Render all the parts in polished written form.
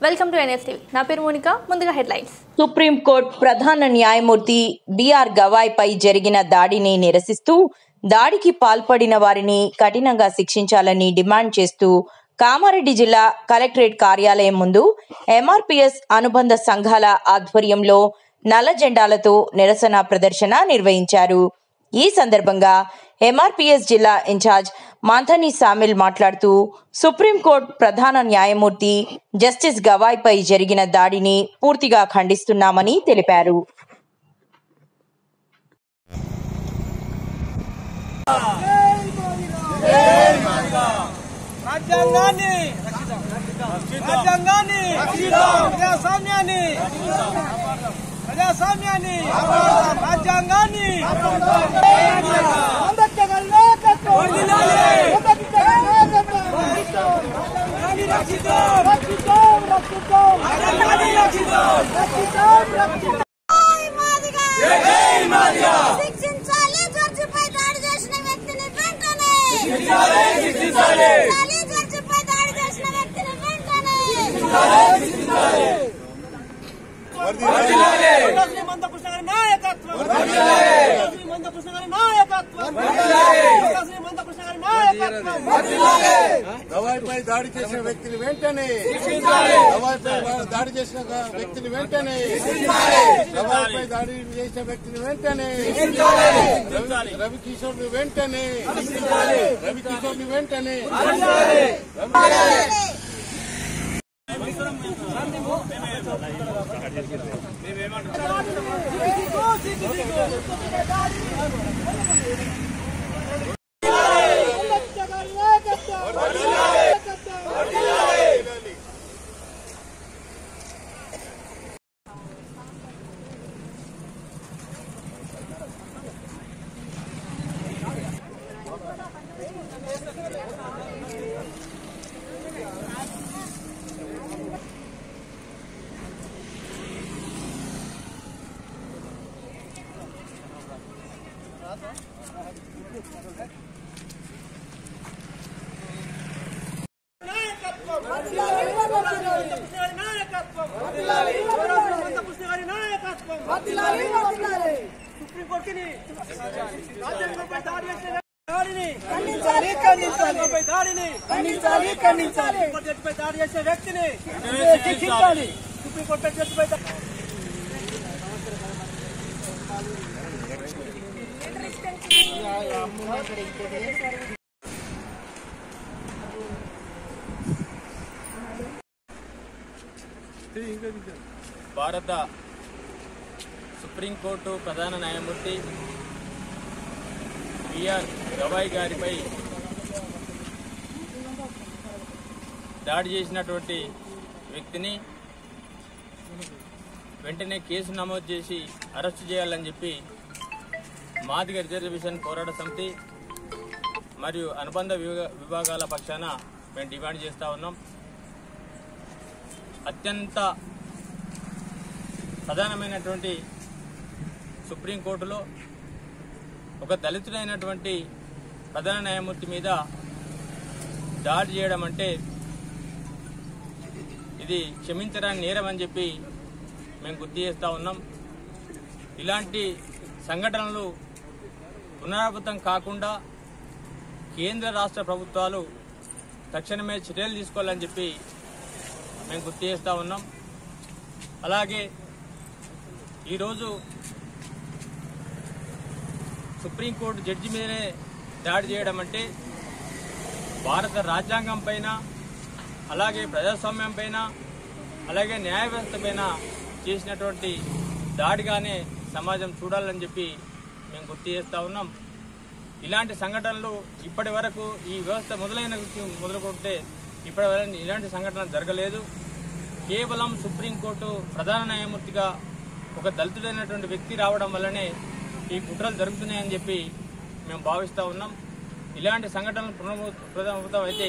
Welcome to NSTV. నా పేరు మోనికా. ముందుగా హెడ్లైన్స్. సుప్రీంకోర్టు ప్రధాన న్యాయమూర్తి బిఆర్ గవాయ్ పై జరిగిన దాడిని నిరసిస్తూ దాడికి పాల్పడిన వారిని కఠినంగా శిక్షించాలని డిమాండ్ చేస్తూ కామారెడ్డి జిల్లా కలెక్టరేట్ కార్యాలయం ముందు ఎంఆర్పీఎస్ అనుబంధ సంఘాల ఆధ్వర్యంలో నల్ల జెండాలతో నిరసన ప్రదర్శన నిర్వహించారు. ఈ సందర్భంగా ఎంఆర్పీఎస్ జిల్లా ఇన్ఛార్జ్ మాంథని సామిల్ మాట్లాడుతూ సుప్రీంకోర్టు ప్రధాన న్యాయమూర్తి జస్టిస్ గవాయ్ పై జరిగిన దాడిని పూర్తిగా ఖండిస్తున్నామని తెలిపారు. ప్రజాస్వామ్యాన్ని రాజ్యాంగాన్ని శిక్షించాలి. జడ్జిపై దాడి చేసిన వ్యక్తిని వెంటనే జడ్జిపై దాడి చేసిన వ్యక్తిని వెంటనే మందకృష్ణ గారి నాయకత్వం మందకృష్ణ గారి నాయకత్వం మందకృష్ణ గారి నాయకత్వం గవాయ్ పై దాడి చేసిన వ్యక్తిని వెంటనే గవాయ్ పై దాడి చేసిన వ్యక్తిని వెంటనే గవాయ్ పై దాడి చేసిన వ్యక్తిని వెంటనే రవికిషోర్ని వెంటనే రవికిషోర్ని వెంటనే దాడి చేసే వ్యక్తిని శిక్షించాలి. సుప్రీంకోర్టు జడ్జిపై భారత సుప్రీంకోర్టు ప్రధాన న్యాయమూర్తి బిఆర్ గవాయ్ గారిపై దాడి చేసినటువంటి వ్యక్తిని వెంటనే కేసు నమోదు చేసి అరెస్టు చేయాలని చెప్పి మాదిగ రిజర్వేషన్ పోరాట సమితి మరియు అనుబంధ విభాగాల పక్షాన మేము డిమాండ్ చేస్తూ ఉన్నాం. అత్యంత ప్రధానమైనటువంటి సుప్రీంకోర్టులో ఒక దళితుడైనటువంటి ప్రధాన న్యాయమూర్తి మీద దాడి చేయడం అంటే ఇది క్షమించరాని నేరం అని చెప్పి మేము గుర్తు చేస్తూ ఉన్నాం. ఇలాంటి సంఘటనలు పునరావృతం కాకుండా కేంద్ర రాష్ట్ర ప్రభుత్వాలు తక్షణమే చర్యలు తీసుకోవాలని చెప్పి మేము గుర్తు చేస్తూ ఉన్నాం. అలాగే ఈరోజు సుప్రీంకోర్టు జడ్జి మీదనే దాడి చేయడం అంటే భారత రాజ్యాంగం పైన, అలాగే ప్రజాస్వామ్యం పైన, అలాగే న్యాయ వ్యవస్థ పైన చేసినటువంటి దాడిగానే సమాజం చూడాలని చెప్పి మేము గుర్తు చేస్తూ ఉన్నాం. ఇలాంటి సంఘటనలు ఇప్పటి వరకు ఈ వ్యవస్థ మొదలుకుంటే ఇప్పటి వరకు ఇలాంటి సంఘటన జరగలేదు. కేవలం సుప్రీంకోర్టు ప్రధాన న్యాయమూర్తిగా ఒక దళితుడైనటువంటి వ్యక్తి రావడం వల్లనే ఈ కుట్రలు జరుగుతున్నాయని చెప్పి మేము భావిస్తూ ఉన్నాం. ఇలాంటి సంఘటనలు పునరావృతం అయితే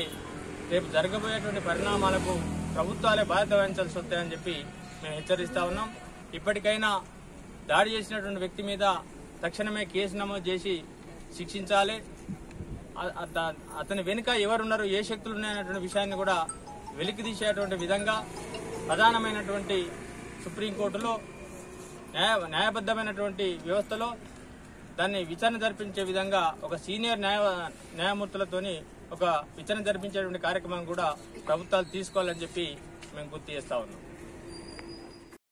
రేపు జరగబోయేటువంటి పరిణామాలకు ప్రభుత్వాలే బాధ్యత వహించాల్సి వస్తాయని చెప్పి మేము హెచ్చరిస్తూ ఉన్నాం. ఇప్పటికైనా దాడి చేసినటువంటి వ్యక్తి మీద తక్షణమే కేసు నమోదు చేసి శిక్షించాలి. అతని వెనుక ఎవరున్నారు, ఏ శక్తులు ఉన్నాయనేటువంటి విషయాన్ని కూడా వెలికి తీసేటువంటి విధంగా ప్రధానమైనటువంటి సుప్రీంకోర్టులో న్యాయబద్ధమైనటువంటి వ్యవస్థలో దాన్ని విచారణ జరిపించే విధంగా ఒక సీనియర్ న్యాయమూర్తులతోని ఒక విచారణ జరిపించేటువంటి కార్యక్రమం కూడా ప్రభుత్వాలు తీసుకోవాలని చెప్పి మేము గుర్తు చేస్తా ఉన్నాం.